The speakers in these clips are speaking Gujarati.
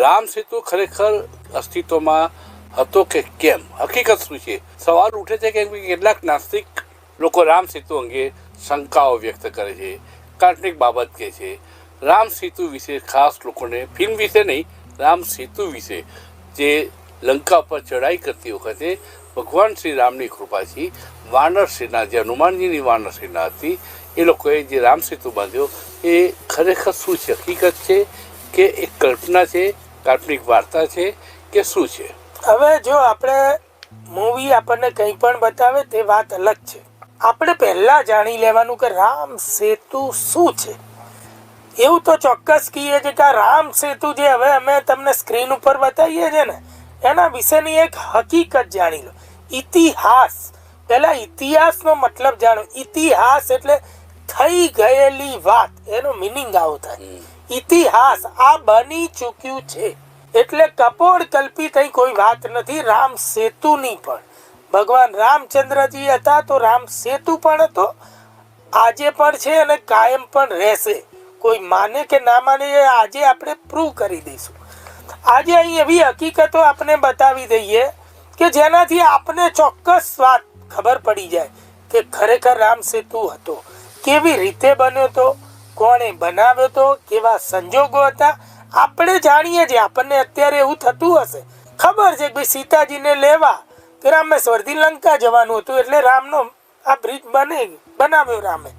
રામ સેતુ ખરેખર અસ્તિત્વમાં હતો કે કેમ? હકીકત શું છે? સવાલ ઉઠે છે કે કેટલાક નાસ્તિક લોકો રામ સેતુ અંગે શંકાઓ વ્યક્ત કરે છે, કાલ્પનિક બાબત કહે છે. રામ સેતુ વિશે ખાસ લોકોને ફિલ્મ વિશે નહીં, રામ સેતુ વિશે જે લંકા પર ચઢાઈ કરતી વખતે ભગવાન શ્રી રામની કૃપાથી વાનર સેના, જે હનુમાનજીની વાનર સેના હતી, એ લોકોએ જે રામ સેતુ બાંધ્યો એ ખરેખર શું છે? હકીકત છે કે એક કલ્પના છે, કાલ્પનિક વાર્તા છે કે શું છે? હવે જો આપણે મૂવી આપણને કંઈ પણ બતાવે તે વાત અલગ છે. આપણે પહેલા જાણી લેવાનું કે રામ સેતુ શું છે. એવું તો ચોક્કસ કહીએ છે કે રામ સેતુ જે હવે અમે તમને સ્ક્રીન ઉપર બતાવીએ છીએ ને, એના વિશેની એક હકીકત જાણી લો. ઇતિહાસ, પહેલા ઇતિહાસનો મતલબ જાણો. ઇતિહાસ એટલે થઈ ગયેલી વાત, એનો મિનિંગ આવો થાય. ઇતિહાસ આ બની ચૂક્યું છે, એટલે કપોળ કલ્પિત કોઈ વાત નથી. રામ સેતુની પણ ભગવાન રામચંદ્રજી હતા તો રામ સેતુ પણ હતો, આજે પણ છે અને કાયમ પણ રહેશે. કોઈ માને કે ના માને એ આજે આપણે પ્રૂવ કરી દઈશું. આજે અહીં એવી હકીકતો આપણે બતાવી દઈએ કે જેનાથી આપને ચોક્કસ વાત ખબર પડી જાય કે ખરેખર રામ સેતુ હતો, કેવી રીતે બન્યો હતો, કોણે બનાવ્યો હતો, કેવા સંજોગો હતા. આપણે જાણીએ છીએ, આપણને અત્યારે એવું થતું હશે, ખબર છે કે સીતાજીને લેવા રામેશ્વરથી લંકા જવાનું હતું, એટલે રામનો આ બ્રિજ બનાવ્યો રામે,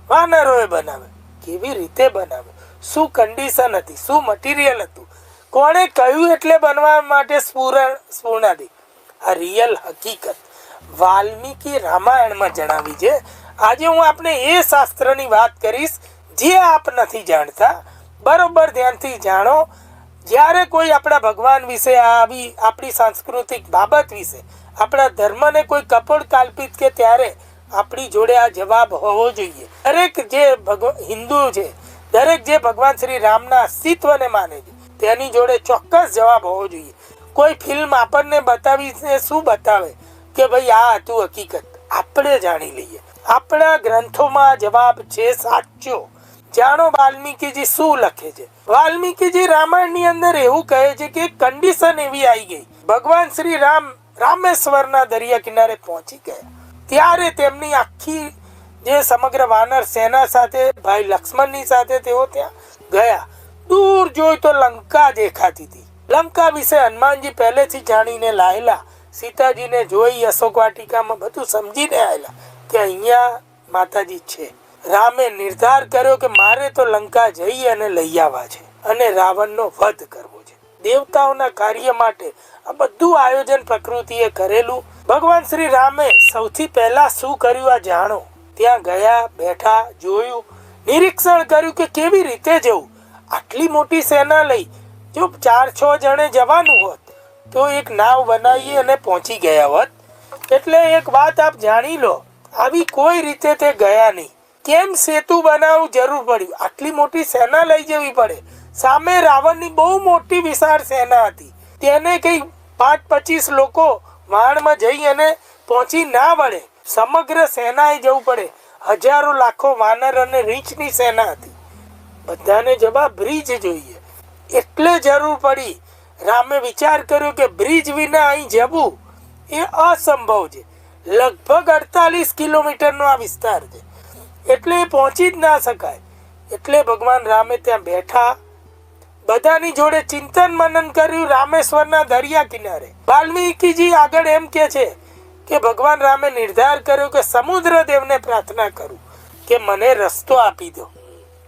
વાનરોએ બનાવ્યો. કેવી રીતે બનાવ્યો, શું કન્ડિશન હતી, શું મટીરિયલ હતું, કોણે કહ્યું એટલે બનવા માટે સ્ફૂર્ણાદી. આ રિયલ હકીકત વાલ્મીકી રામાયણમાં જણાવી છે. આજે હું આપણે એ શાસ્ત્રની વાત કરીશ જે આપ નથી જાણતા. બરોબર ધ્યાનથી જાણો. જ્યારે કોઈ આપણા ભગવાન વિશે, આવી આપણી સાંસ્કૃતિક બાબત વિશે, આપણા ધર્મને કોઈ કપોળ કાલ્પિત કે, ત્યારે આપણી જોડે આ જવાબ હોવો જોઈએ. દરેક જે હિન્દુ છે, દરેક જે ભગવાન શ્રી રામના અસ્તિત્વને માને છે, તેની જોડે ચોક્કસ જવાબ હોવો જોઈએ. કોઈ ફિલ્મ આપણને બતાવીને શું બતાવે કે ભાઈ આ હતું હકીકત, આપણે જાણી લઈએ. આપણા ગ્રંથોમાં જવાબ છે સાચો. જાણો વાલ્મીકીજી શું લખે છે. વાલ્મીકીજી રામાયણની અંદર એવું કહે છે કે કન્ડિશન એવી આવી ગઈ, ભગવાન શ્રી રામ રામેશ્વરના દરિયા કિનારે પહોંચી ગયા, ત્યારે તેમની આખી જે સમગ્ર વાનર સેના સાથે, ભાઈ લક્ષ્મણની સાથે તેઓ ત્યાં ગયા. દૂર જોઈ તો લંકા દેખાતી હતી. લંકા વિશે હનુમાનજી પહેલેથી જાણીને લાયેલા, સીતાજીને જોઈ અશોક વાટિકામાં બધું સમજીને આવેલા કે અહીંયા માતાજી છે. રામે નિર્ધાર કર્યો કે મારે તો લંકા જઈ અને લઈ આવવા છે અને રાવણનો વધ કરવો છે. દેવતાઓના કાર્ય માટે આ બધું આયોજન પ્રકૃતિએ કરેલું. ભગવાન શ્રી રામે સૌથી પહેલા શું કર્યું આ જાણો. ત્યાં ગયા, બેઠા, જોયું, નિરીક્ષણ કર્યું કે કેવી રીતે જવું. આટલી મોટી સેના લઈ જો 4-6 જણે જવાનું હોત તો એક નાવ બનાવી અને પહોંચી ગયા હોત. એટલે એક વાત આપ જાણી લો, આવી કોઈ રીતે તે ગયા નહીં. કેમ સેતુ બનાવવું જરૂર પડ્યું? આટલી મોટી સેના લઈ જવી પડે. સામે રાવણની બહુ મોટી વિશાળ સેના હતી, તેને કઈ 5-25 લોકો વાણમાં જઈ અને પહોંચી ના વળે. સમગ્ર સેનાએ જવું પડે. હજારો લાખો વાનર અને રીંછની સેના હતી. બધાને જવા બ્રિજ જોઈએ, એટલે જરૂર પડી. રામે વિચાર કર્યો કે બ્રિજ વિના અહીં જવું એ અસંભવ છે. લગભગ 48 કિલોમીટરનો આ વિસ્તાર છે, એટલે પહોંચી જ ના શકાય. એટલે ભગવાન રામે ત્યાં બેઠા, બધાની જોડે ચિંતન મનન કર્યું રામેશ્વરના દરિયા કિનારે. વાલ્મીકીજી આગળ એમ કે છે કે ભગવાન રામે નિર્ધાર કર્યો કે સમુદ્ર દેવને પ્રાર્થના કરું કે મને રસ્તો આપી દો,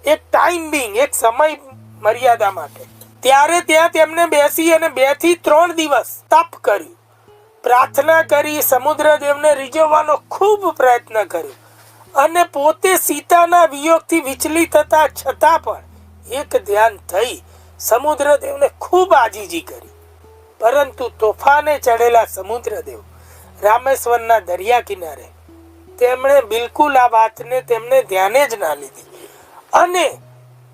એક ટાઈમ બિંગ, એક સમય મર્યાદા માટે. ત્યારે ત્યાં તેમને બેસી અને 2 થી 3 દિવસ તપ કર્યું, પ્રાર્થના કરી, સમુદ્ર દેવને રીઝવવાનો ખૂબ પ્રયત્ન કર્યો અને પોતે સીતાના વિયોગથી વિચલિત હતા છતાં પણ એક ધ્યાન થઈ સમુદ્રદેવને ખૂબ આજીજી કરી. પરંતુ તોફાને ચડેલા સમુદ્રદેવ રામેશ્વરના દરિયા કિનારે, તેમણે બિલકુલ આ વાતને તેમને ધ્યાને જ ના લીધી અને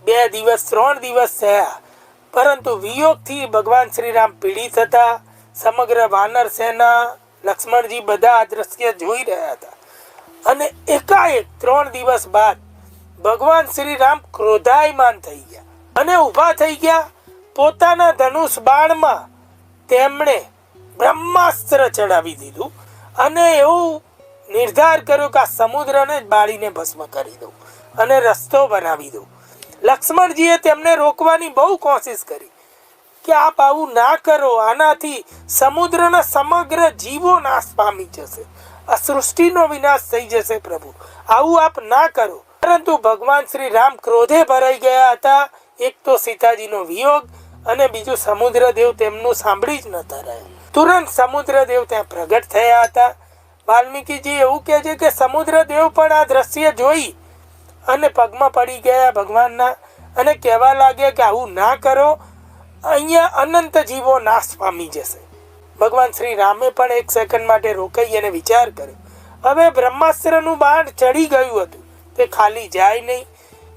2 દિવસ 3 દિવસ થયા, પરંતુ વિયોગથી ભગવાન શ્રી રામ પીડિત હતા. સમગ્ર વાનર સેના, લક્ષ્મણજી બધા આ દ્રશ્ય જોઈ રહ્યા હતા અને એકાએક 3 દિવસ બાદ ભગવાન શ્રી રામ ક્રોધાયમાન થઈ ગયા અને ઊભા થઈ ગયા. પોતાના ધનુષ બાણમાં તેમણે બ્રહ્માસ્ત્ર ચડાવી દીધું અને એવું નિર્ધાર કર્યો કે આ સમુદ્રને જ બાળીને ભસ્મ કરી દઉં અને રસ્તો બનાવી દઉં. લક્ષ્મણજીએ તેમને રોકવાની બહુ કોશિશ કરી કે આપ આવું ના કરો, આનાથી સમુદ્રના સમગ્ર જીવો નાશ પામી જશે, આ સૃષ્ટિનો વિનાશ થઈ જશે. પ્રભુ આવું આપ ના કરો. પરંતુ ભગવાન શ્રી રામ ક્રોધે ભરાઈ ગયા હતા. એક તો સીતાજીનો વિયોગ અને બીજું સમુદ્રદેવ તેમનું સાંભળી જ નતા રહ્યા. તુરંત સમુદ્રદેવ ત્યાં પ્રગટ થયા હતા. વાલ્મીકીજી એવું કહે છે કે સમુદ્રદેવ પણ આ દ્રશ્ય જોઈ અને પગમાં પડી ગયા ભગવાનના અને કહેવા લાગ્યા કે આવું ના કરો, અહીંયા અનંત જીવો નાશ પામી જશે. ભગવાન શ્રી રામે પણ એક સેકન્ડ માટે રોકાઈ અને વિચાર કર્યો. હવે બ્રહ્માસ્ત્રનું બાણ ચડી ગયું હતું, તે ખાલી જાય નહીં.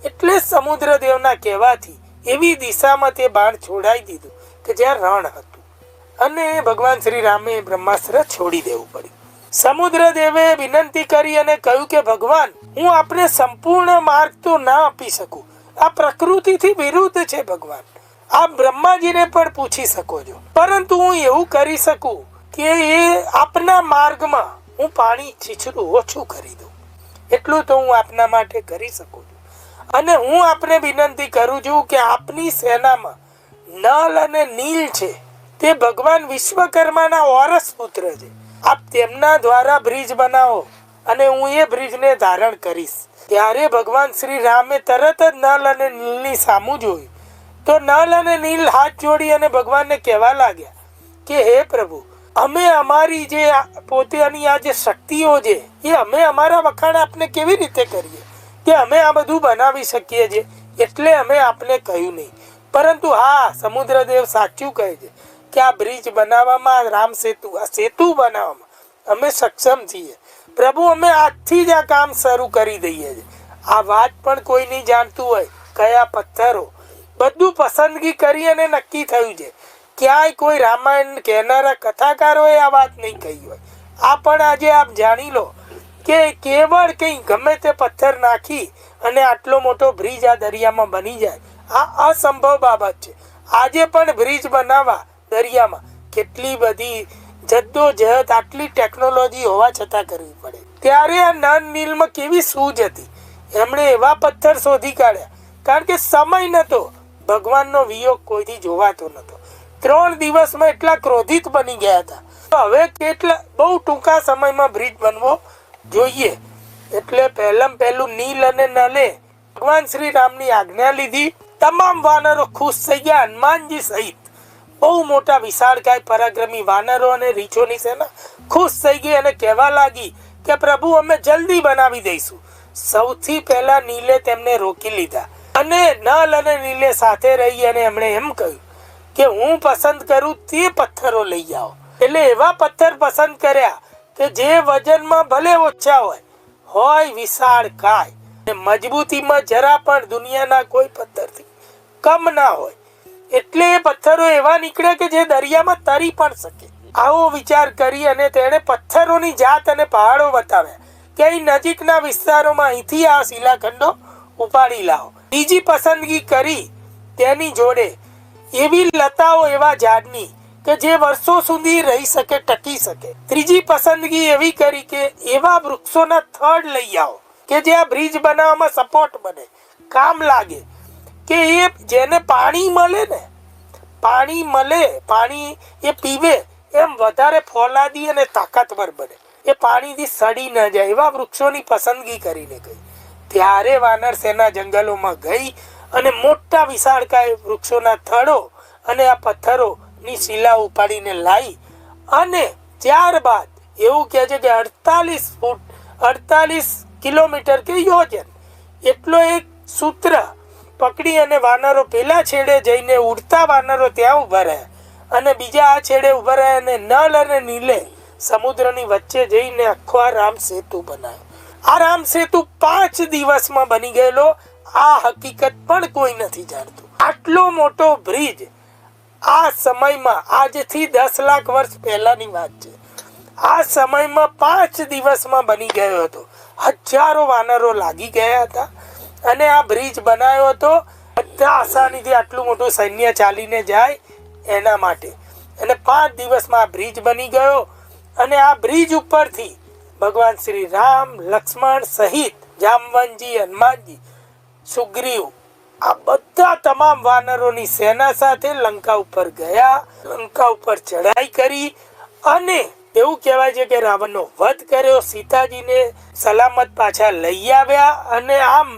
એટલે સમુદ્રદેવના કહેવાથી એવી દિશામાં તે બાણ છોડાઈ દીધું કે જ્યાં રણ હતું અને ભગવાન શ્રી રામે બ્રહ્માસ્ત્ર છોડી દેવું પડ્યું. સમુદ્રદેવે વિનંતી કરી અને કહ્યું કે ભગવાન, હું આપને સંપૂર્ણ માર્ગ તો ના આપી શકું, આ પ્રકૃતિથી વિરુદ્ધ છે. ભગવાન, આપ બ્રહ્માજીને પણ પૂછી શકો છો, પરંતુ હું એવું કરી શકું કે એ આપના માર્ગમાં હું પાણી છીછરું ઓછું કરી દઉં. એટલું તો હું આપના માટે કરી શકું છું. અને હું આપને વિનંતી કરું છું કે આપની સેનામાં નલ અને નીલ છે, તે ભગવાન વિશ્વકર્માના ઓરસ પુત્ર છે. આપ તેમના દ્વારા બ્રિજ બનાવો અને હું એ બ્રિજને ધારણ કરીશ. ત્યારે ભગવાન શ્રી રામે તરત જ નલ અને નીલની સામું જોયું તો નલ અને નીલ હાથ જોડી અને ભગવાનને કહેવા લાગ્યા કે હે પ્રભુ, અમે અમારી જે પોતાની આ જે શક્તિઓ છે એ અમે અમારા વખાણ આપને કેવી રીતે કરીએ કે અમે આ બધું બનાવી શકીએ છીએ, એટલે અમે આપને કહ્યું નહીં. પરંતુ હા, સમુદ્રદેવ સાચું કહે છે કે આ બ્રિજ બનાવવામાં, રામ સેતુ, આ સેતુ બનાવવામાં અમે સક્ષમ છીએ. પ્રભુ, અમે આજથી જ આ કામ શરૂ કરી દઈએ છીએ. આ વાત પણ કોઈ નહીં જાણતું હોય, કયા પથ્થરો, બધું પસંદગી કરી અને નક્કી થયું છે. ક્યાંય કોઈ રામાયણ કહેનારા કથાકારોએ આ વાત નહીં કહી હોય. આ પણ આજે આપ જાણી લો કે કેવળ કંઈ ગમે તે પથ્થર નાખી અને આટલો મોટો બ્રિજ આ દરિયામાં બની જાય, આ અસંભવ બાબત છે. આજે પણ બ્રિજ બનાવવા દરિયામાં કેટલી બધી જદ્દોજહદ, આટલી ટેકનોલોજી હોવા છતાં કરવી પડે. ત્યારે આ નળ નીલમાં કેવી સૂઝ હતી. એમણે એવા પથ્થર શોધી કાઢ્યા, કારણ કે સમય નહોતો, ભગવાનનો વિયોગ કોઈથી જોવાતો નહોતો. 3 દિવસમાં એટલા ક્રોધિત બની ગયા હતા. હવે કેટલા બહુ ટૂંકા સમયમાં બ્રિજ બનવો જોઈએ. એટલે પહેલું નીલ અને નલે ભગવાન શ્રી રામની આજ્ઞા લીધી. તમામ વાનરો ખુશ થઈ ગયા, હનુમાનજી સહિત. બહુ મોટા વિશાળકાય પરાક્રમી વાનરો અને રીછોની સેના ખુશ થઈ ગઈ અને કહેવા લાગી કે પ્રભુ, અમે જલ્દી બનાવી દઈશું. સૌથી પહેલા નીલે તેમને રોકી લીધા અને નલ અને નીલે સાથે રહી અને એમણે એમ કહ્યું કે હું પસંદ કરું તે પથ્થરો લઈ આવો. એટલે એવા પથ્થર પસંદ કર્યા કે જે વજનમાં ભલે ઓછા હોય વિશાળ કાય, મજબૂતીમાં જરા પણ દુનિયાના કોઈ પથ્થરથી કમ ના હોય. એટલે એ પથ્થરો એવા નીકળે કે જે દરિયામાં તરી પણ શકે. આવો વિચાર કરી અને તેણે પથ્થરોની જાત અને પહાડો બતાવ્યા કે અહીં નજીકના વિસ્તારોમાં અહીંથી આ શિલાખંડો ઉપાડી લાવો. બીજી પસંદગી કરી તેની જોડે એવી લતાઓ, એવા ઝાડની કે જે વર્ષો સુધી રહી શકે, ટકી શકે. ત્રીજી પસંદગી એવી કરી કે એવા વૃક્ષોના થડ લઈ આવો કે જે આ બ્રિજ બનાવવામાં સપોર્ટ બને, કામ લાગે. કે એ જેને પાણી મળે, પાણી એ પીવે એમ વધારે ફોલાદી અને તાકાતવર બને, એ પાણીથી સડી ન જાય, એવા વૃક્ષોની પસંદગી કરીને ગઈ. ત્યારે વાનર સેના જંગલોમાં ગઈ અને મોટા વિશાળકાય વૃક્ષોના થડો અને આ પથ્થરોની શિલા ઉપાડીને લાવી અને ત્યારબાદ એવું કહે છે કે 48 કિલોમીટર કે યોજન એટલો એક સૂત્ર પકડી અને વાનરો પેલા છેડે જઈને ઉડતા વાનરો ત્યાં ઉભા રહ્યા અને બીજા આ છેડે ઉભા રહ્યા અને નલ અને નીલે સમુદ્રની વચ્ચે જઈને આખો આ રામ સેતુ બનાવ્યો. આ રામ સેતુ 5 દિવસમાં બની ગયેલો. આ હકીકત પણ કોઈ નથી જાણતું. આટલો મોટો બ્રિજ આ સમયમાં, આજથી 10 લાખ વર્ષ પહેલાની વાત છે, આ સમયમાં 5 દિવસમાં બની ગયો હતો. હજારો વાનરો લાગી ગયા હતા અને આ બ્રિજ બનાવ્યો હતો. બધા આસાનીથી આટલું મોટું સૈન્ય ચાલીને જાય એના માટે. અને 5 દિવસમાં આ બ્રિજ બની ગયો. અને આ બ્રિજ ઉપરથી ભગવાન શ્રી રામ, લક્ષ્મણ સહિત જામવંતજી, હનુમાનજી, સુગ્રીવ, આ બધા તમામ વાનરોની સેના સાથે લંકા ઉપર ગયા. લંકા ઉપર ચઢાઈ કરી અને એવું કહેવાય છે કે રાવણનો વધ કર્યો, સીતાજીને સલામત પાછા લઈ આવ્યા. અને આમ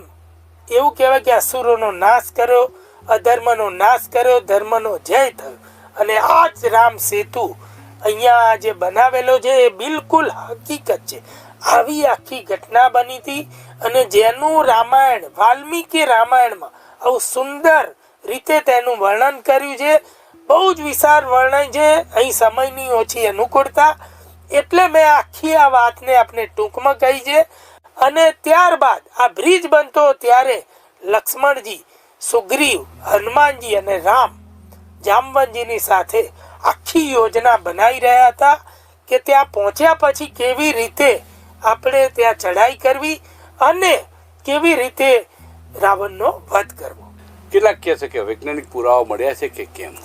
એવું કહેવાય કે અસુરોનો નાશ કર્યો, અધર્મનો નાશ કર્યો, ધર્મનો જય થયો. અને આ જ રામ સેતુ અહીંયા જે બનાવેલો છે એ બિલકુલ હકીકત છે. આવી આખી ઘટના બની હતી. અને જેનું રામાયણ, વાલ્મીકી રામાયણમાં આવું સુંદર રીતે તેનું વર્ણન કર્યું છે. બહુ જ વિશાળ વર્ણન છે. અહીં સમયની ઓછી અનુકૂળતા એટલે મેં આખી આ વાતને આપણે ટૂંકમાં કહી છે. અને ત્યારબાદ આ બ્રિજ બનતો ત્યારે લક્ષ્મણજી, સુગ્રીવ, હનુમાનજી અને રામ જામવંતજીની સાથે આખી યોજના બનાવી રહ્યા હતા કે ત્યાં પહોંચ્યા પછી કેવી રીતે આપણે ત્યાં ચઢાઈ કરવી અને કેવી રીતે રાવણનો વધ કરવો. કેટલાક કહે છે કે વૈજ્ઞાનિક પુરાવા મળ્યા છે કે કેમ?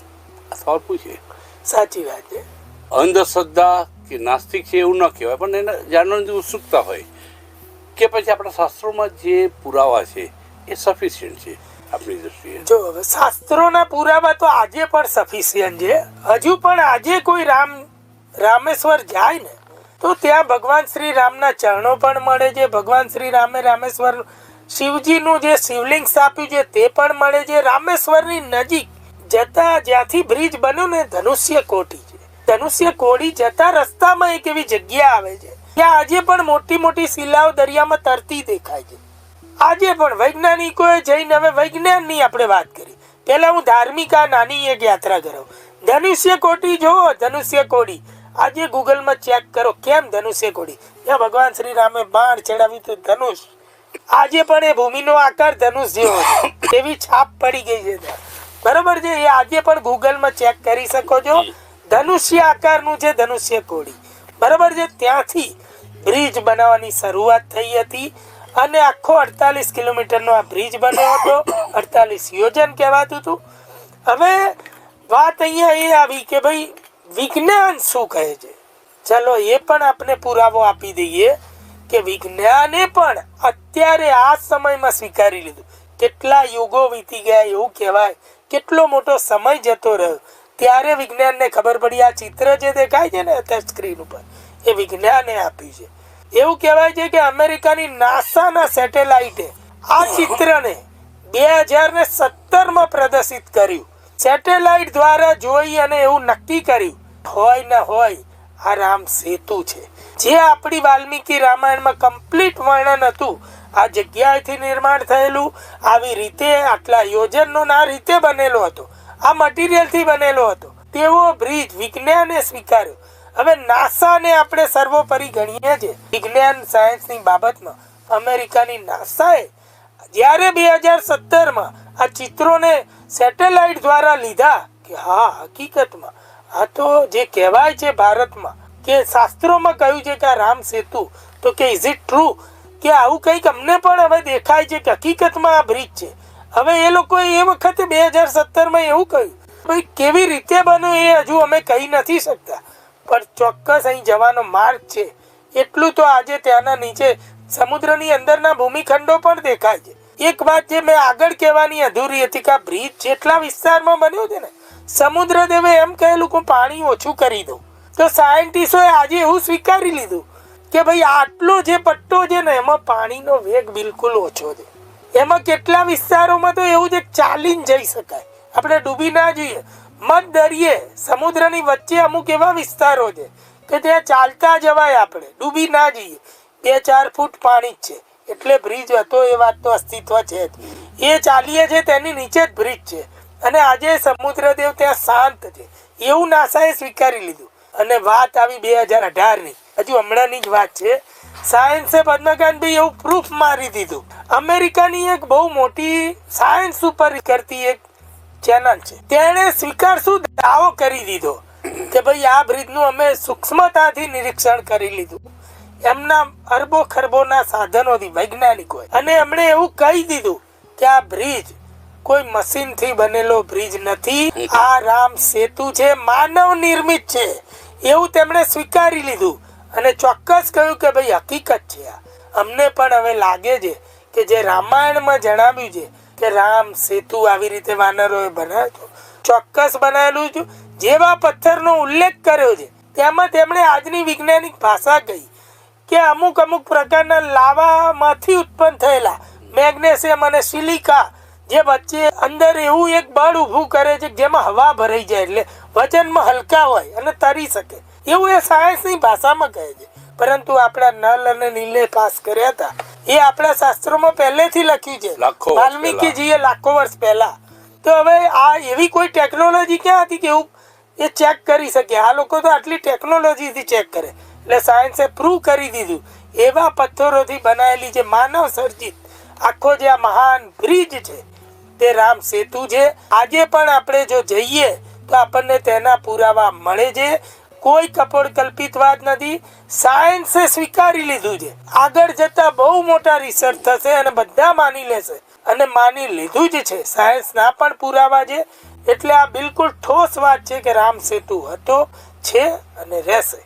આ સવાલ પૂછીએ. સાચી વાત છે. અંધશ્રદ્ધા કે નાસ્તિક છે એવું ન કહેવાય, પણ એને જાણવાની ઉત્સુકતા હોય કે પછી આપણા શાસ્ત્રોમાં જે પુરાવા છે એ સફિશિયન્ટ છે આપણી દૃષ્ટિએ. જો હવે શાસ્ત્રોના પુરાવા તો આજે પણ સફિશિયન્ટ છે. હજુ પણ આજે કોઈ રામેશ્વર જાય ને તો ત્યાં ભગવાન શ્રી રામના ચરણો પણ મળે છે. ભગવાન શ્રી રામે રામેશ્વર શિવજીનું જે શિવલિંગ સ્થાપ્યું છે તે પણ મળે છે. રામેશ્વરની નજીક જતા જ્યાંથી બ્રિજ બન્યો ને ધનુષ્ય કોટી છે. ધનુષ્ય કોટી જતા રસ્તામાં એક એવી જગ્યા આવે છે ત્યાં આજે પણ મોટી મોટી શિલાઓ દરિયામાં તરતી દેખાય છે. આજે પણ વૈજ્ઞાનિકોએ જઈને, હવે વૈજ્ઞાનની આપણે વાત કરી, પહેલા હું ધાર્મિક આ નાની એક યાત્રા કરાવું. ધનુષ્ય કોટી જો, ધનુષ્ય કોટી આજે ગૂગલમાં ચેક કરો કેમ ધનુષ્ય કોટી. ત્યાં ભગવાન શ્રી રામે બાણ ચડાવ્યું હતું ધનુષ. આજે પણ એ ભૂમિનો આકાર ધનુષ જેવો છે એવી છાપ પડી ગઈ છે ત્યાં. બરોબર છે. એ આજે પણ ગૂગલમાં ચેક કરી શકો છો. ધનુષ્ય આકારનું છે ધનુષ્ય કોટી. બરોબર છે. ત્યાંથી બ્રિજ બનાવવાની શરૂઆત થઈ હતી અને આખો 48 કિલોમીટરનો આ બ્રિજ બન્યો હતો. 48 યોજન કહેવાતું હતું. હવે વાત અહીંયા એ આવી કે ભાઈ વિજ્ઞાન શું કહે છે. ચલો એ પણ આપણે પુરાવો આપી દઈએ કે વિજ્ઞાને પણ અત્યારે આ સમયમાં સ્વીકારી લીધું. કેટલા યુગો વીતી ગયા એવું કહેવાય. કેટલો મોટો સમય જતો રહ્યો ત્યારે વિજ્ઞાનને ખબર પડી. આ ચિત્ર જે દેખાય છે ને અત્યારે સ્ક્રીન ઉપર એ વિજ્ઞાને આપ્યું છે. એવું કહેવાય છે કે અમેરિકાની નાસાના સેટેલાઇટે આ ચિત્રને 2017માં પ્રદર્શિત કર્યું. સેટેલાઇટ દ્વારા જોઈ અને એવું નક્કી કર્યું હોય ને હોય આ રામ સેતુ છે જે આપણી વાલ્મીકી રામાયણમાં કમ્પ્લીટ વર્ણન હતું. આ જગ્યાએથી નિર્માણ થયેલું, આવી રીતે આટલા યોજનનો આ રીતે બનેલો હતો, આ મટીરિયલથી બનેલો હતો તેવો બ્રિજ વિજ્ઞાને સ્વીકાર્યો. હવે નાસાને આપણે સર્વોપરી ગણીએ છીએ વિજ્ઞાન સાયન્સની બાબતમાં. અમેરિકાની નાસાએ જ્યારે 2017માં આ ચિત્રોને સેટેલાઇટ દ્વારા લીધા કે હા હકીકતમાં આ તો જે કહેવાય છે ભારતમાં કે શાસ્ત્રોમાં કહ્યું છે કે આ રામ સેતુ, તો કે ઇઝ ઇટ ટ્રુ કે આવું કંઈક અમને પણ હવે દેખાય છે કે હકીકતમાં આ બ્રિજ છે. હવે એ લોકોએ એ વખતે 2017માં એવું કહ્યું. ભાઈ કેવી રીતે બન્યું એ હજુ અમે કહી નથી શકતા, પણ ચોક્કસ અહીં જવાનો માર્ગ છે. એટલું તો આજે ત્યાંના નીચે સમુદ્રની અંદરના ભૂમિખંડો પણ દેખાય છે. એક વાત જે મેં આગળ કહેવાની અધૂરી હતી કે આ બ્રિજ જેટલા વિસ્તારમાં બન્યો છે ને, સમુદ્ર દેવે એમ કહેલું કે પાણી ઓછું કરી દઉં, તો સાયન્ટિસ્ટોએ આજે એવું સ્વીકારી લીધું કે ભાઈ આટલો જે પટ્ટો છે ને એમાં પાણીનો વેગ બિલકુલ ઓછો છે. એમાં કેટલા વિસ્તારોમાં તો એવું છે ચાલીને જઈ શકાય, આપણે ડૂબી ના જઈએ. મધ દરિયે સમુદ્રની વચ્ચે અમુક એવા વિસ્તારો છે કે ત્યાં ચાલતા જવાય, આપણે ડૂબી ના જઈએ. 2-4 ફૂટ પાણી જ છે એટલે બ્રિજ હતો એ વાત તો અસ્તિત્વ છે જ. એ ચાલીએ છે તેની નીચે જ બ્રિજ છે અને આજે સમુદ્રદેવ ત્યાં શાંત છે એવું નાસાએ સ્વીકારી લીધું. અને વાત આવી 2018ની, હજુ હમણાંની જ વાત છે. સાયન્સે પદ્મકાંતભાઈ એવું પ્રૂફ મારી દીધું. અમેરિકાની એક બહુ મોટી સાયન્સ ઉપર કરતી એક ચેનલ છે, તેણે સ્વીકારશું દાવો કરી દીધો કે ભાઈ આ બ્રિજનું અમે સૂક્ષ્મતાથી નિરીક્ષણ કરી લીધું એમના અરબો ખરબોના સાધનોથી, વૈજ્ઞાનિકોએ. અને એમણે એવું કહી દીધું કે આ બ્રિજ કોઈ મશીનથી બનેલો બ્રિજ નથી, આ રામ સેતુ છે, માનવ નિર્મિત છે એવું તેમણે સ્વીકારી લીધું અને ચોક્કસ કહ્યું કે ભાઈ હકીકત છે આ. અમને પણ હવે લાગે છે કે જે રામાયણમાં જણાવ્યું છે કે રામ સેતુ આવી રીતે વાનરોએ બનાવ્યો, ચોક્કસ બનાવેલું છે. જેવા પથ્થરનો ઉલ્લેખ કર્યો છે તેમાં તેમણે આજની વૈજ્ઞાનિક ભાષા કહી કે અમુક પ્રકારના લાવામાંથી ઉત્પન્ન થયેલા મેગ્નેશિયમ અને સિલિકા જે વચ્ચે અંદર એવું એક બળ ઊભું કરે છે જેમાં હવા ભરાઈ જાય એટલે વજનમાં હલકા હોય અને તરી શકે, એવું એ સાયન્સની ભાષામાં કહે છે. પરંતુ આપણા નલ અને નીલે પાસ કર્યા હતા એ આપણા શાસ્ત્રોમાં પહેલેથી લખ્યું છે, વાલ્મીકીજીએ લાખો વર્ષ પહેલા. તો હવે આ એવી કોઈ ટેકનોલોજી ક્યાં હતી કે એવું એ ચેક કરી શકે? આ લોકો તો આટલી ટેકનોલોજીથી ચેક કરે. એટલે સાયન્સે પ્રૂવ કરી દીધું એવા પથ્થરોથી બનાવેલી જે માનવ સર્જિત આખો જે આ મહાન બ્રિજ છે તે રામ સેતુ છે. આજે પણ આપણે જો જઈએ તો આપણને તેના પુરાવા મળે છે. કોઈ કપોળ કલ્પિત વાત નથી, સાયન્સે સ્વીકારી લીધું છે. આગળ જતા બહુ મોટા રિસર્ચ થશે અને બધા માની લેશે અને માની લીધું જ છે. સાયન્સના પણ પુરાવા છે. એટલે આ બિલકુલ ઠોસ વાત છે કે રામ સેતુ હતો, છે અને રહેશે.